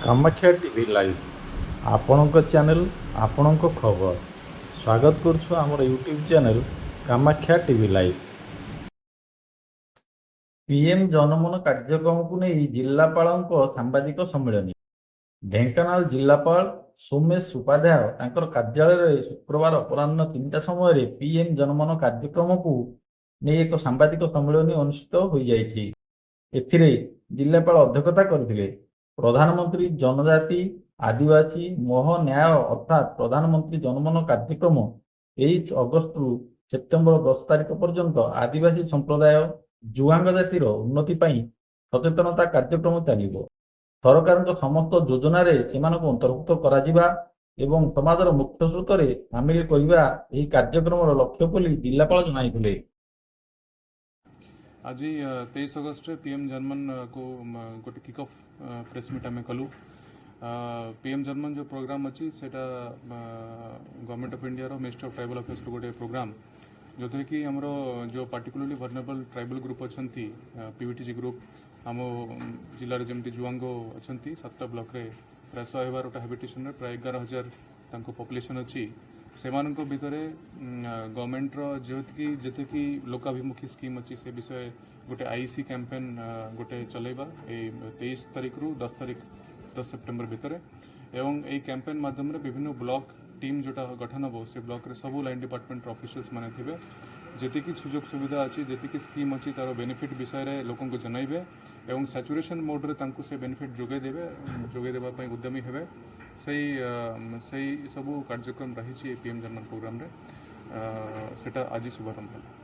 Kamakhya TV live आपणक channel आपणक खबर स्वागत करुछु आमर YouTube channel Kamakhya TV live. PM जनमन कार्यक्रम को नहीं जिलापाल सांबादिक सम्मेलन ढेंकानाल जिलापाल सोमेश उपाध्याय तांकर कार्यालय शुक्रवार अपराह्न 3टा समय पीएम जनमन कार्यक्रम को नहीं एक सांबादिक सम्मेलन अनुष्ठित हो जाइछि। एथिरे जिलापाल अध्यक्षता करथिले। प्रधानमंत्री जनजाति आदिवासी मोह न्याय अर्थात प्रधानमंत्री जनमन कार्यक्रम 23 अगस्त रु सेप्टेम्बर 10 तारिख पर्यंत आदिवासी संप्रदाय जुआंग जातिर उन्नति पई सचेतनता कार्यक्रम चलिबो। सरकार समस्त योजन अंतर्भुक्त करा एवं समाजर मुख्य स्रोत सामिल करने यह कार्यक्रम लक्ष्य बोली जिलापाल जनाइथिले। आज 23 अगस्त पीएम जनमन को गोटे किक ऑफ प्रेस मीट आम कलु। पीएम जनमन जो प्रोग्राम अच्छी से government of India ministry of tribal affairs गोटे प्रोग्राम जो थे कि आमर जो पार्टिकुलरली वर्नेबल ट्राइबल ग्रुप अच्छा पीवीटीजी ग्रुप आम जिले जमी जुआंग अच्छा 7टा ब्लॉक रे प्राय 112 हैबिटेशन प्राय 11,000 पॉपुलेशन अच्छी से भितर गवर्नमेंट जेते कि लोकाभिमुखी स्कीम अच्छी से विषय गोटे आईसी कैंपेन गोटे चलेबा 23 तारिख रु 10 सेप्टेम्बर भितर एवं यही कैंपेन माध्यम विभिन्न ब्लॉक टीम जोटा गठन हम से ब्लॉक रे सब लाइन डिपार्टमेंट ऑफिसर्स माने थे जेतिकी सुजोग सुविधा अच्छी जेतिकी स्कीम अच्छी तार बेनिफिट विषय रे लोकों को जनइबे एवं सैचुरेशन मोड रे तांको से बेनिफिट जोगे देबा पई उद्यमी हेबे सही सबू कार्यक्रम रही पीएम जनमन प्रोग्राम रे सेटा आज शुभारंभ है।